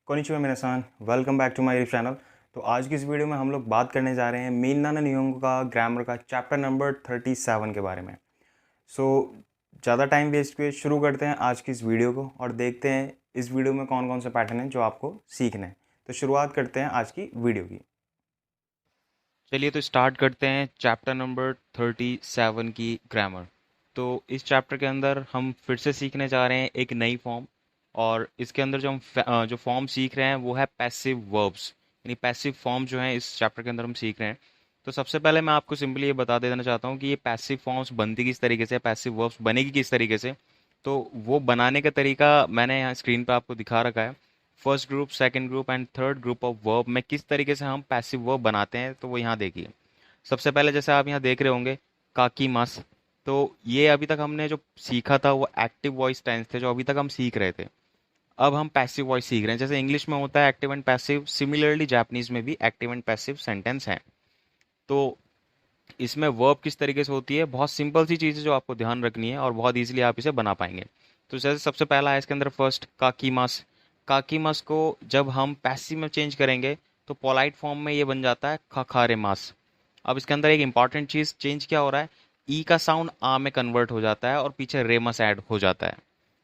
Konnichiwa मिनासान, welcome back to my channel. तो आज की इस वीडियो में हम लोग बात करने जा रहे हैं मीन्ना न निहोंगो का ग्रामर का चैप्टर नंबर 37 के बारे में। सो ज़्यादा टाइम वेस्ट किए शुरू करते हैं आज की इस वीडियो को और देखते हैं इस वीडियो में कौन कौन से पैटर्न हैं जो आपको सीखने हैं। तो शुरुआत करते हैं आज की वीडियो की। चलिए तो स्टार्ट करते हैं चैप्टर नंबर 37 की ग्रामर। तो इस चैप्टर के अंदर हम फिर से सीखने जा रहे हैं एक नई फॉर्म। और इसके अंदर जो फॉर्म सीख रहे हैं वो है पैसिव वर्ब्स, यानी पैसिव फॉर्म जो है इस चैप्टर के अंदर हम सीख रहे हैं। तो सबसे पहले मैं आपको सिंपली ये बता देना चाहता हूँ कि ये पैसिव फॉर्म्स बनती किस तरीके से, पैसिव वर्ब्स बनेगी किस तरीके से। तो वो बनाने का तरीका मैंने यहाँ स्क्रीन पर आपको दिखा रखा है। First group, second group and third group of verb में किस तरीके से हम पैसिव वर्ब बनाते हैं तो वो यहाँ देखिए। सबसे पहले जैसे आप यहाँ देख रहे होंगे काकी मस। तो ये अभी तक हमने जो सीखा था वो एक्टिव वॉइस टेंस थे जो अभी तक हम सीख रहे थे। अब हम पैसिव वॉइस सीख रहे हैं। जैसे इंग्लिश में होता है active and passive, similarly Japanese में भी एक्टिव एंड पैसिव सेंटेंस है। तो इसमें वर्ब किस तरीके से होती है, बहुत सिंपल सी चीज़ है जो आपको ध्यान रखनी है और बहुत इजीली आप इसे बना पाएंगे। तो जैसे सबसे पहला है इसके अंदर फर्स्ट काकीमस। काकीमस को जब हम पैसिव में चेंज करेंगे तो पोलाइट फॉर्म में ये बन जाता है खखारे मास। अब इसके अंदर एक इंपॉर्टेंट चीज़ चेंज क्या हो रहा है, ई का साउंड आ में कन्वर्ट हो जाता है और पीछे रेमस ऐड हो जाता है।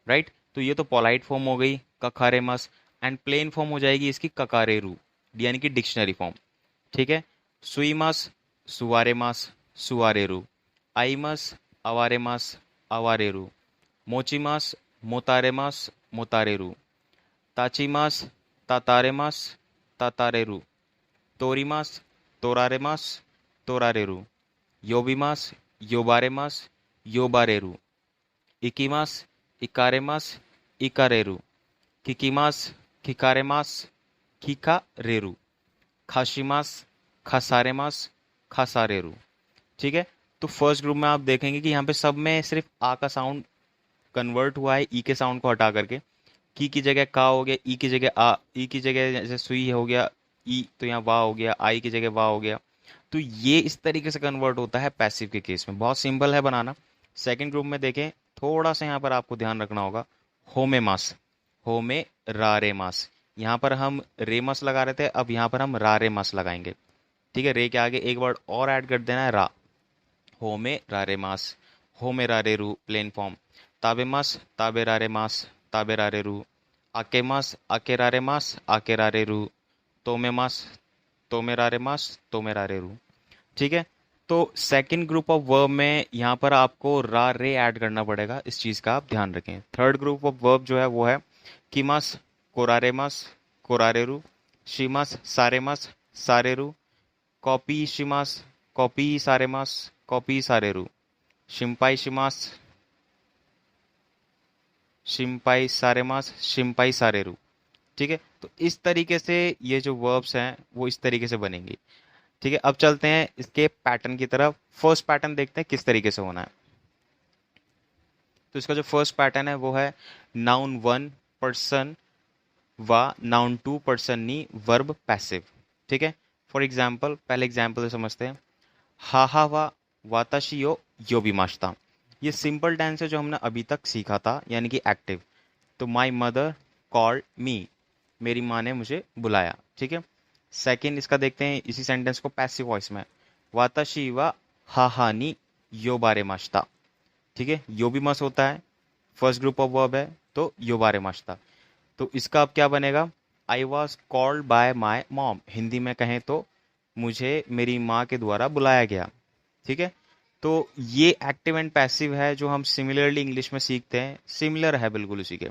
राइट, तो ये तो पोलाइट फॉर्म हो गई कखारेमस। एंड प्लेन फॉर्म हो जाएगी इसकी ककारेरू, यानी कि डिक्शनरी फॉर्म। ठीक है, सुईमस, सुवारेमास, सुवारेरू। आईमस, अवारेमास, अवारेरू। मोचिमास, मोतारेमास, मोतारेरू। ताचिमास, तातारेमास, तातारेरू। तोरिमास, तोरारेमास, तोरारेरू। योबिमास, योबारेमास, योबारेरू। इकिमास, इकारेमास, इकारेरू। किकिमास, खिकारेमास, खिकारेरू। खाशिमास, खसारेमास, खसारेरू। ठीक है, तो फर्स्ट ग्रुप में आप देखेंगे कि यहाँ पे सब में सिर्फ आ का साउंड कन्वर्ट हुआ है ई के साउंड को हटा करके। की जगह का हो गया, ई की जगह आ, ई की जगह जैसे सुई हो गया ई, तो यहाँ वाह हो गया, आई की जगह वाह हो गया। तो ये इस तरीके से कन्वर्ट होता है पैसिव के केस में, बहुत सिंपल है बनाना। सेकंड ग्रुप में देखें, थोड़ा सा यहाँ पर आपको ध्यान रखना होगा। होमे मास, होमे रारे मास। यहाँ पर हम रेमस लगा रहे थे, अब यहाँ पर हम रारे मास लगाएंगे। ठीक है, रे के आगे एक वर्ड और ऐड कर देना है रा। होमे रारे मास, होमे रारे रू प्लेन फॉर्म। ताबे मास, ताबे रारे मास, ताबे रारे रू। आके मास, आके रारे मास, आके रारे रू। तोमे मास, तोमे रारे मास, तोमे रारे रू। ठीक है, तो सेकंड ग्रुप ऑफ वर्ब में यहाँ पर आपको रा रे ऐड करना पड़ेगा, इस चीज़ का आप ध्यान रखें। थर्ड ग्रुप ऑफ वर्ब जो है वो है कीमास, कोरारेमास, कोरारेरू। शीमास, सारेमास, सारेरू। कॉपी शिमास, कॉपी सारेमास, कॉपी सारेरू। शिम्पाई शिमास, शिम्पाई सारेमास, शिम्पाई सारेरू। ठीक है, तो इस तरीके से ये जो वर्ब्स हैं वो इस तरीके से बनेंगे। ठीक है, अब चलते हैं इसके पैटर्न की तरफ। फर्स्ट पैटर्न देखते हैं किस तरीके से होना है। तो इसका जो फर्स्ट पैटर्न है वो है नाउन वन पर्सन व नाउन टू पर्सन नी वर्ब पैसिव। ठीक है, फॉर एग्जाम्पल पहले एग्जाम्पल से समझते हैं। हाहा वा वाताशी यो योबिमाश्ता। ये सिंपल टेंस है जो हमने अभी तक सीखा था, यानी कि एक्टिव। तो माई मदर कॉल्ड मी, मेरी माँ ने मुझे बुलाया। ठीक है, सेकंड इसका देखते हैं इसी सेंटेंस को पैसिव वॉइस में। वाताशी वा हाहा नी योबारे माश्ता। ठीक है, यो भी मस होता है, फर्स्ट ग्रुप ऑफ वर्ब है, तो योबारे माश्ता। तो इसका अब क्या बनेगा, I was called by my mom. Hindi में कहें तो मुझे मेरी माँ के द्वारा बुलाया गया। ठीक है, तो ये एक्टिव एंड पैसिव है जो हम सिमिलरली इंग्लिश में सीखते हैं, सिमिलर है बिल्कुल उसी के।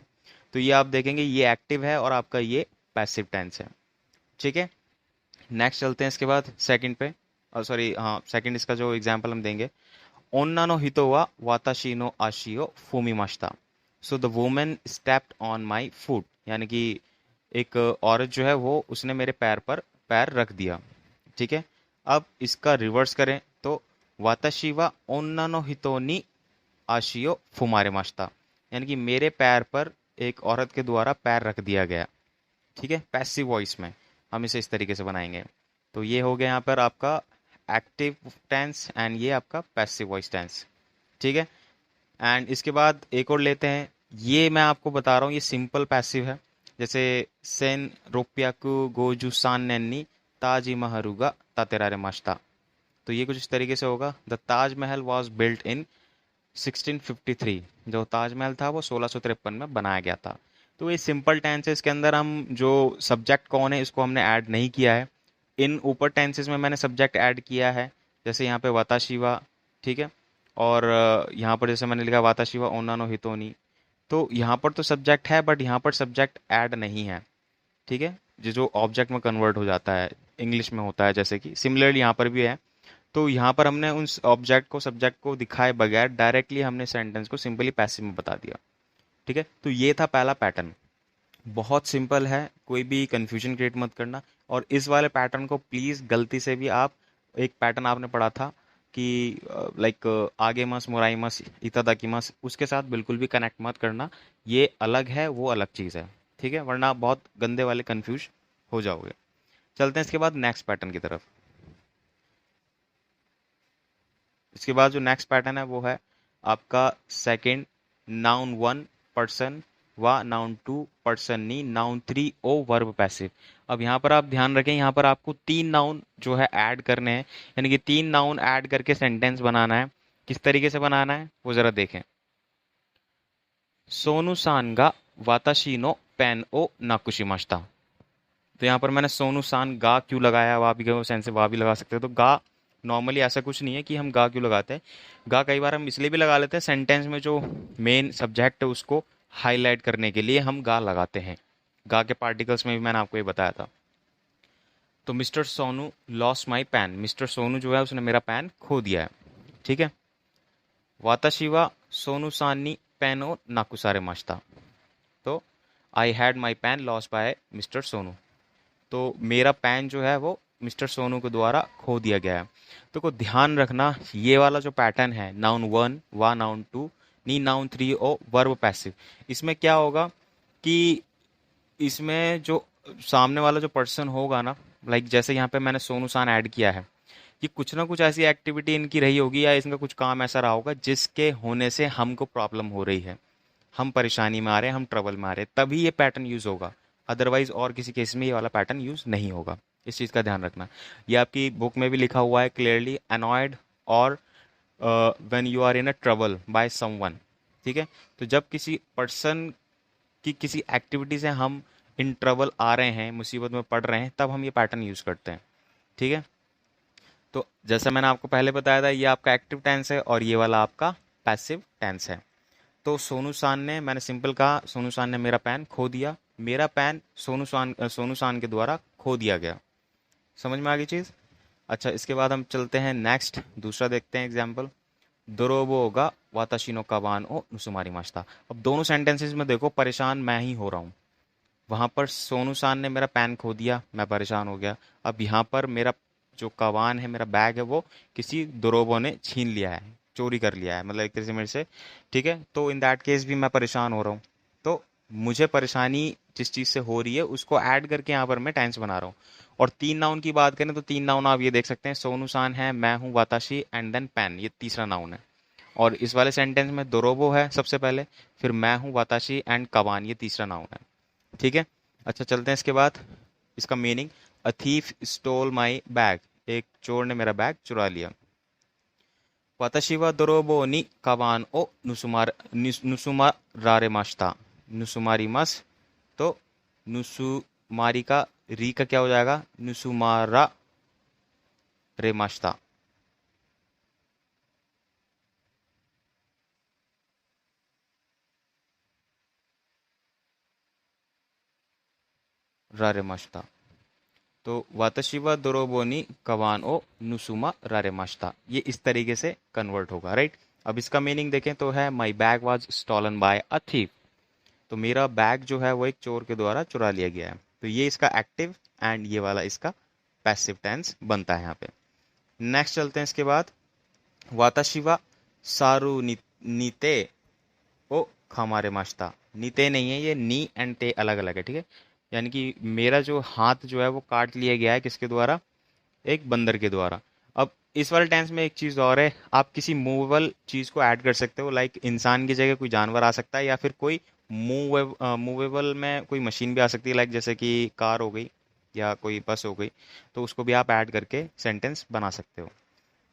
तो ये आप देखेंगे ये एक्टिव है और आपका ये पैसिव टेंस है। ठीक है, नेक्स्ट चलते हैं इसके बाद सेकंड पे। सॉरी, हाँ, सेकंड इसका जो एग्जांपल हम देंगे। ओन्ना नो हितो वा वाताशी नो आशियो फूमी माश्ता। So the women stepped on my foot, यानी कि एक औरत जो है वो उसने मेरे पैर पर पैर रख दिया। ठीक है, अब इसका रिवर्स करें तो वाताशी वा ओन्ना नो हितो नी आशियो फुमारे माश्ता, यानी कि मेरे पैर पर एक औरत के द्वारा पैर रख दिया गया। ठीक है, पैसिव वॉइस में हम इसे इस तरीके से बनाएंगे। तो ये हो गया यहाँ पर आपका एक्टिव टेंस एंड ये आपका पैसिव वॉइस टेंस। ठीक है, एंड इसके बाद एक और लेते हैं। ये मैं आपको बता रहा हूँ ये सिंपल पैसिव है, जैसे सेन रोप्याकु गोजू सान नन्नी ताजी महारुगा तातेरारे माश्ता। तो ये कुछ इस तरीके से होगा। The Taj Mahal was built in 1653। जो ताजमहल था वो 1653 में बनाया गया था। तो ये सिंपल टेंसेस के अंदर हम जो सब्जेक्ट कौन है इसको हमने ऐड नहीं किया है। इन ऊपर टेंसेस में मैंने सब्जेक्ट ऐड किया है, जैसे यहाँ पे वाताशिवा, ठीक है। और यहाँ पर जैसे मैंने लिखा वाताशिवा ओना नो हितोनी, तो यहाँ पर तो सब्जेक्ट है बट यहाँ पर सब्जेक्ट ऐड नहीं है, ठीक है। जो ऑब्जेक्ट में कन्वर्ट हो जाता है इंग्लिश में होता है, जैसे कि सिमिलरली यहाँ पर भी है। तो यहाँ पर हमने उस ऑब्जेक्ट को सब्जेक्ट को दिखाए बगैर डायरेक्टली हमने सेंटेंस को सिंपली पैसिव में बता दिया, ठीक है। तो ये था पहला पैटर्न। बहुत सिंपल है, कोई भी कंफ्यूजन क्रिएट मत करना। और इस वाले पैटर्न को प्लीज़ गलती से भी आप, एक पैटर्न आपने पढ़ा था कि लाइक आगे मस मोराई मस इतादा मस, उसके साथ बिल्कुल भी कनेक्ट मत करना। ये अलग है, वो अलग चीज़ है, ठीक है, वरना आप बहुत गंदे वाले कंफ्यूज हो जाओगे। चलते हैं इसके बाद नेक्स्ट पैटर्न की तरफ। इसके बाद जो नेक्स्ट पैटर्न है वो है आपका सेकंड, नाउन वन पर्सन व नाउन टू पर्सन नी नाउन थ्री ओ वर्ब पैसिव। अब यहाँ पर आप ध्यान रखें, यहाँ पर आपको तीन नाउन जो है ऐड करने हैं, यानी कि तीन नाउन ऐड करके सेंटेंस बनाना है। किस तरीके से बनाना है वो जरा देखें। सोनू सान गा वाताशी नो पेन ओ नाकुशिमाशिता। तो यहाँ पर मैंने सोनू सान गा क्यों लगाया, वा भी सेंस से वा भी लगा सकते हैं। तो गा नॉर्मली ऐसा कुछ नहीं है कि हम गा क्यों लगाते हैं। गा कई बार हम इसलिए भी लगा लेते हैं, सेंटेंस में जो मेन सब्जेक्ट है उसको हाईलाइट करने के लिए हम गा लगाते हैं। गा के पार्टिकल्स में भी मैंने आपको ये बताया था। तो mister Sonu lost my pan, mister Sonu जो है उसने मेरा पैन खो दिया है, ठीक है। वाताशिवा सोनू सानी पैनो नाकुसारे माश्ता। तो I had my pan lost by mister Sonu. तो मेरा पैन जो है वो मिस्टर सोनू के द्वारा खो दिया गया है। तो को ध्यान रखना, ये वाला जो पैटर्न है नाउन वन वा नाउन टू नी नाउन थ्री ओ वर्ब पैसिव, इसमें क्या होगा कि इसमें जो सामने वाला जो पर्सन होगा ना, लाइक जैसे यहाँ पे मैंने सोनू सान ऐड किया है, ये कुछ ना कुछ ऐसी एक्टिविटी इनकी रही होगी या इनका कुछ काम ऐसा रहा होगा जिसके होने से हमको प्रॉब्लम हो रही है, हम परेशानी में आ रहे हैं, हम ट्रबल में आ रहे हैं, तभी ये पैटर्न यूज होगा। अदरवाइज और किसी केस में ये वाला पैटर्न यूज नहीं होगा। इस चीज़ का ध्यान रखना। ये आपकी बुक में भी लिखा हुआ है क्लियरली, अनॉयड और when you are in a trouble by someone, ठीक है। तो जब किसी पर्सन की किसी एक्टिविटी से हम इन ट्रबल आ रहे हैं, मुसीबत में पड़ रहे हैं, तब हम ये पैटर्न यूज करते हैं, ठीक है। तो जैसा मैंने आपको पहले बताया था, ये आपका एक्टिव टेंस है और ये वाला आपका पैसिव टेंस है। तो सोनू सान ने, मैंने सिंपल कहा सोनू सान ने मेरा पैन खो दिया, मेरा पैन सोनू सान के द्वारा खो दिया गया। समझ में आ गई चीज़। अच्छा, इसके बाद हम चलते हैं नेक्स्ट, दूसरा देखते हैं एग्जाम्पल। दोरोबो होगा वाताशिनो काबान ओ नुसुमारी माश्ता। अब दोनों सेंटेंसेस में देखो परेशान मैं ही हो रहा हूँ। वहां पर सोनू सान ने मेरा पैन खो दिया, मैं परेशान हो गया। अब यहाँ पर मेरा जो कवान है, मेरा बैग है, वो किसी दोरोबो ने छीन लिया है, चोरी कर लिया है, मतलब एक तरह से मेरे से, ठीक है। तो इन दैट केस भी मैं परेशान हो रहा हूँ। तो मुझे परेशानी जिस चीज़ से हो रही है उसको ऐड करके यहाँ पर मैं टेंस बना रहा हूँ। और तीन नाउन की बात करें तो तीन नाउन आप ये देख सकते हैं, सोनू सान है, मैं हूँ वाताशी एंड देन पैन, ये तीसरा नाउन है। और इस वाले सेंटेंस में दोरोबो है सबसे पहले, फिर मैं हूँ वाताशी एंड कवान, ये तीसरा नाउन है, ठीक है। अच्छा, चलते हैं इसके बाद इसका meaning. A thief stole my bag, एक चोर ने मेरा बैग चुरा लिया। वाताशी वा दोरोबो नी कवान ओ नुसुमारारे माश्ता, नुसुमारी मस। तो नुसुमारी का री का क्या हो जाएगा, नुसुमारा रे माश्ता। रारे माश्ता। तो वाताशिवा दोरोबोनी कवान ओ नुसुमा रारे माश्ता, ये इस तरीके से कन्वर्ट होगा, राइट। अब इसका मीनिंग देखें तो है my bag was stolen by a thief. तो मेरा बैग जो है वो एक चोर के द्वारा चुरा लिया गया है। तो ये इसका एक्टिव एंड ये वाला इसका पैसिव टेंस बनता है यहाँ पे। नेक्स्ट चलते हैं इसके बाद। वाताशिवा सारू नीते ओ खमारे माश्ता। नीते नहीं है ये, नी एंड ते अलग अलग है, ठीक है। यानी कि मेरा जो हाथ जो है वो काट लिया गया है, किसके द्वारा, एक बंदर के द्वारा। अब इस वाले टेंस में एक चीज़ और है, आप किसी मूवेबल चीज़ को ऐड कर सकते हो, लाइक इंसान की जगह कोई जानवर आ सकता है या फिर कोई मूवेबल में कोई मशीन भी आ सकती है, लाइक जैसे कि कार हो गई या कोई बस हो गई, तो उसको भी आप ऐड करके सेंटेंस बना सकते हो,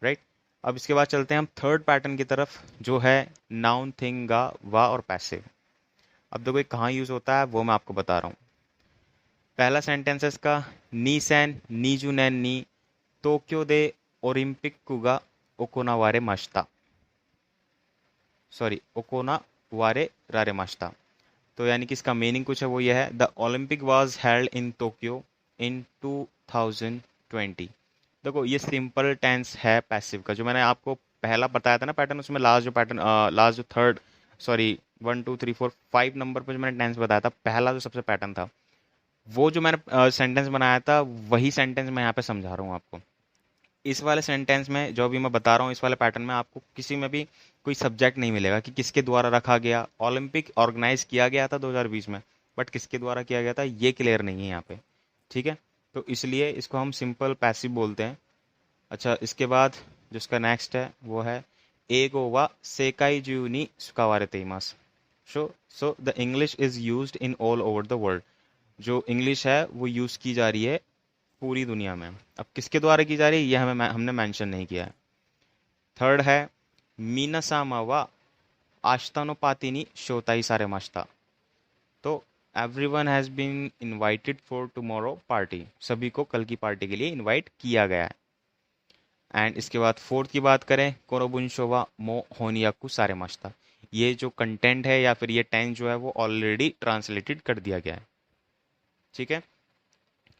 राइट। अब इसके बाद चलते हैं हम थर्ड पैटर्न की तरफ, जो है नाउन, थिंग, गा, वा और पैसिव। अब देखो ये कहाँ यूज़ होता है वो मैं आपको बता रहा हूँ। पहला सेंटेंस है इसका, नी सैन नीजू नैन नी टोक्यो दे ओलंपिक कुगा ओकोना वारे माश्ता, सॉरी ओकोना वारे रारे माश्ता। तो यानी कि इसका मीनिंग कुछ है, वो ये है, the Olympic was held in Tokyo in 2020। देखो ये सिंपल टेंस है पैसिव का, जो मैंने आपको पहला बताया था ना पैटर्न, उसमें लास्ट जो पैटर्न, लास्ट जो थर्ड, सॉरी 1 2 3 4 5 नंबर पर जो मैंने टेंस बताया था, पहला जो सबसे पैटर्न था, वो जो मैंने सेंटेंस बनाया था, वही सेंटेंस मैं यहाँ पे समझा रहा हूँ आपको। इस वाले सेंटेंस में जो भी मैं बता रहा हूँ, इस वाले पैटर्न में आपको किसी में भी कोई सब्जेक्ट नहीं मिलेगा कि किसके द्वारा रखा गया। ओलंपिक ऑर्गेनाइज किया गया था 2020 में, बट किसके द्वारा किया गया था ये क्लियर नहीं है यहाँ पे, ठीक है। तो इसलिए इसको हम सिंपल पैसिव बोलते हैं। अच्छा, इसके बाद जो इसका नेक्स्ट है वो है एगो वा सेकाई जू नी सुकावारे तेइमास। So the English is used in all over the world. जो इंग्लिश है वो यूज़ की जा रही है पूरी दुनिया में। अब किसके द्वारा की जा रही है ये हमने मेंशन नहीं किया है। थर्ड है मीनासामा वा आश्तानो पातिनी शोताई सारे माश्ता। तो everyone has been invited for tomorrow party, सभी को कल की पार्टी के लिए इनवाइट किया गया है। एंड इसके बाद फोर्थ की बात करें, कोरोबुनशोवा मो होनियाकू सारे माश्ता। ये जो कंटेंट है या फिर ये टेंस जो है वो ऑलरेडी ट्रांसलेटेड कर दिया गया है, ठीक है।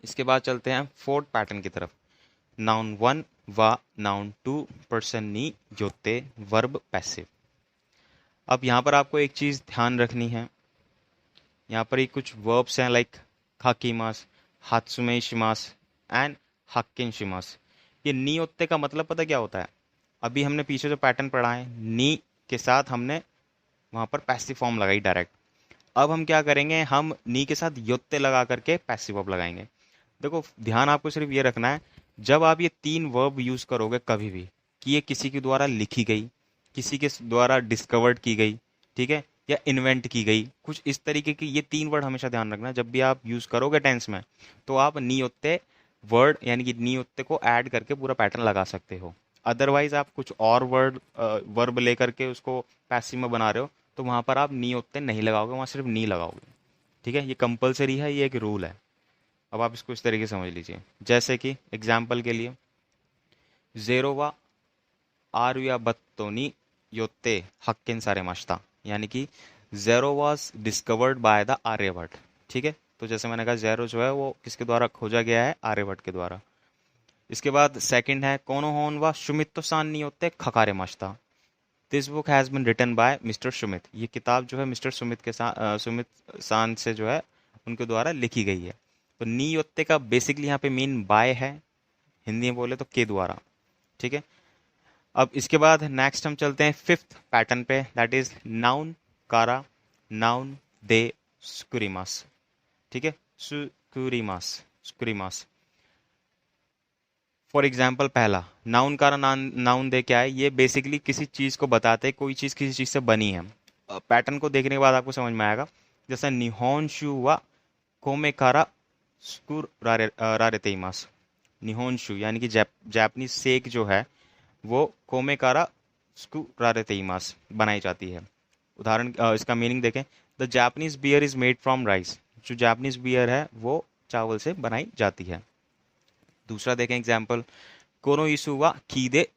इसके बाद चलते हैं फोर्थ पैटर्न की तरफ, नाउन वन व नाउन टू पर्सन नी योते वर्ब पैसिव। अब यहाँ पर आपको एक चीज़ ध्यान रखनी है, यहाँ पर ही कुछ वर्ब्स हैं लाइक हाकिमास, हात्सुमे शिमास एंड हक्किन शिमास। ये नी योते का मतलब पता क्या होता है? अभी हमने पीछे जो पैटर्न पढ़ा है, नी के साथ हमने वहाँ पर पैसिव फॉर्म लगाई डायरेक्ट। अब हम क्या करेंगे, हम नी के साथ योते लगा करके पैसिव वर्ब लगाएंगे। देखो ध्यान आपको सिर्फ ये रखना है, जब आप ये तीन वर्ब यूज करोगे कभी भी, कि ये किसी के द्वारा लिखी गई, किसी के द्वारा डिस्कवर्ड की गई, ठीक है, या इन्वेंट की गई, कुछ इस तरीके की, ये तीन वर्ड हमेशा ध्यान रखना जब भी आप यूज करोगे टेंस में, तो आप नियोत्ते वर्ड यानी कि नियोत्ते को ऐड करके पूरा पैटर्न लगा सकते हो। अदरवाइज आप कुछ और वर्ब लेकर के उसको पैसिव में बना रहे हो, तो वहां पर आप नियोत्ते नहीं लगाओगे, वहां सिर्फ नी लगाओगे, ठीक है। ये कंपलसरी है, ये एक रूल है। अब आप इसको इस तरीके से समझ लीजिए, जैसे कि एग्जाम्पल के लिए, जेरोवा आरुया बत्तोनी योत्ते हक्किन सारे माश्ता, यानी कि zero was discovered by the Aryabhata, ठीक है। तो जैसे मैंने कहा, जेरो जो है वो किसके द्वारा खोजा गया है? आर्यभट्ट के द्वारा। इसके बाद सेकंड है कोनो होन व शुमित्तो सान नहीं होते खकारे माश्ता। This book has been written by mister Sumit. ये किताब जो है मिस्टर सुमित के साथ सुमित सान से जो है उनके द्वारा लिखी गई है। तो नी योत्ते का बेसिकली यहाँ पे मीन बाय है, हिंदी में बोले तो के द्वारा, ठीक है। अब इसके बाद नेक्स्ट हम चलते हैं फिफ्थ पैटर्न पे, दैट इज नाउन कारा नाउन दे स्कुरिमास, ठीक है, स्कुरिमास स्कुरिमास। फॉर एग्जाम्पल पहला नाउन कारा नाउन दे क्या है? ये बेसिकली किसी चीज को बताते हैं, कोई चीज किसी चीज से बनी है। पैटर्न को देखने के बाद आपको समझ में आएगा, जैसे निहोन शू व कोमे कारा स्कुर रारे रारे तेइमास। निहोन शू यानी कि जापानीज सेक जो है वो कोमे कारा स्कू रारे तेइमास बनाई जाती है। उदाहरण इसका मीनिंग देखें, the Japanese beer is made from rice. जो जापानीज बियर है वो चावल से बनाई जाती है। दूसरा देखें एग्जाम्पल, कोनो इशुवा कीदे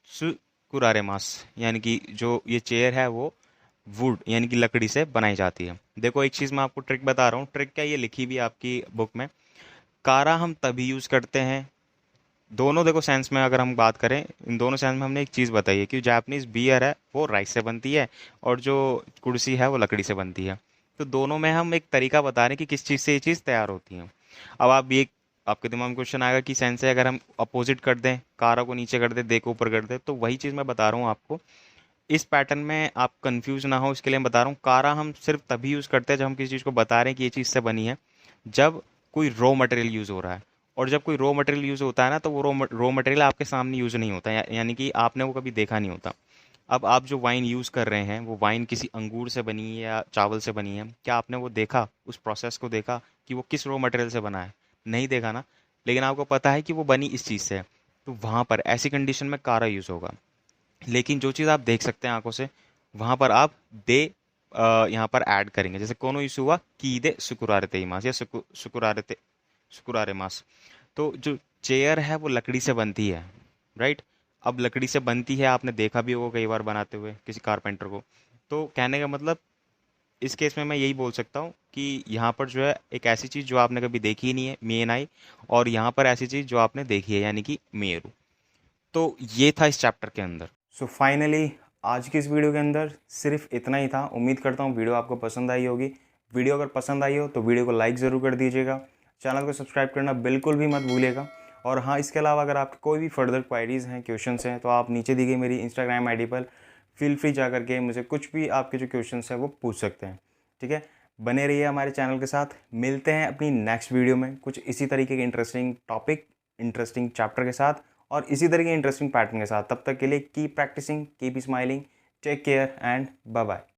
सुकुरारे मास, यानी कि जो ये चेयर है वो वुड यानी कि लकड़ी से बनाई जाती है। देखो एक चीज़ मैं आपको ट्रिक बता रहा हूँ, ट्रिक क्या, ये लिखी भी आपकी बुक में। कारा हम तभी यूज़ करते हैं, दोनों देखो सेंस में अगर हम बात करें, इन दोनों सेंस में हमने एक चीज़ बताई है कि जापानीज बियर है वो राइस से बनती है और जो कुर्सी है वो लकड़ी से बनती है। तो दोनों में हम एक तरीका बता रहे हैं कि किस चीज़ से ये चीज़ तैयार होती है। अब आप ये आपके दिमाग में क्वेश्चन आएगा कि सेंस है अगर हम अपोजिट कर दें, कारा को नीचे कर दें, दे को ऊपर कर दें, तो वही चीज़ मैं बता रहा हूँ आपको। इस पैटर्न में आप कंफ्यूज ना हो इसके लिए मैं बता रहा हूँ, कारा हम सिर्फ तभी यूज़ करते हैं जब हम किसी चीज़ को बता रहे हैं कि ये चीज़ से बनी है, जब कोई रॉ मटेरियल यूज़ हो रहा है। और जब कोई रॉ मटेरियल यूज़ होता है ना, तो वो रॉ मटेरियल आपके सामने यूज़ नहीं होता, यानी कि आपने वो कभी देखा नहीं होता। अब आप जो वाइन यूज़ कर रहे हैं वो वाइन किसी अंगूर से बनी है या चावल से बनी है, क्या आपने वो देखा, उस प्रोसेस को देखा कि वो किस रॉ मटेरियल से बना है? नहीं देखा ना। लेकिन आपको पता है कि वो बनी इस चीज़ से है। तो वहाँ पर ऐसी कंडीशन में कारा यूज़ होगा। लेकिन जो चीज़ आप देख सकते हैं आंखों से, वहाँ पर आप दे यहाँ पर ऐड करेंगे। जैसे कोनो इशू हुआ की दे सुकुरारे इमास या सुकुरारे मास। तो जो चेयर है वो लकड़ी से बनती है, राइट। अब लकड़ी से बनती है, आपने देखा भी होगा कई बार बनाते हुए किसी कारपेंटर को। तो कहने का मतलब इस केस में मैं यही बोल सकता हूँ कि यहाँ पर जो है एक ऐसी चीज़ जो आपने कभी देखी ही नहीं है, मेन आई, और यहाँ पर ऐसी चीज़ जो आपने देखी है, यानी कि मेरू। तो ये था इस चैप्टर के अंदर। सो फाइनली आज की इस वीडियो के अंदर सिर्फ इतना ही था। उम्मीद करता हूँ वीडियो आपको पसंद आई होगी। वीडियो अगर पसंद आई हो तो वीडियो को लाइक ज़रूर कर दीजिएगा। चैनल को सब्सक्राइब करना बिल्कुल भी मत भूलिएगा। और हाँ, इसके अलावा अगर आपके कोई भी फर्दर क्वायरीज़ हैं, क्वेश्चंस हैं, तो आप नीचे दी गई मेरी इंस्टाग्राम आईडी पर फील फ्री जा करके मुझे कुछ भी आपके जो क्वेश्चंस हैं वो पूछ सकते हैं। ठीक है, बने रहिए हमारे चैनल के साथ। मिलते हैं अपनी नेक्स्ट वीडियो में कुछ इसी तरीके के इंटरेस्टिंग टॉपिक, इंटरेस्टिंग चैप्टर के साथ और इसी तरह के इंटरेस्टिंग पैटर्न के साथ। तब तक के लिए keep practising, keep smiling, take care and bye bye.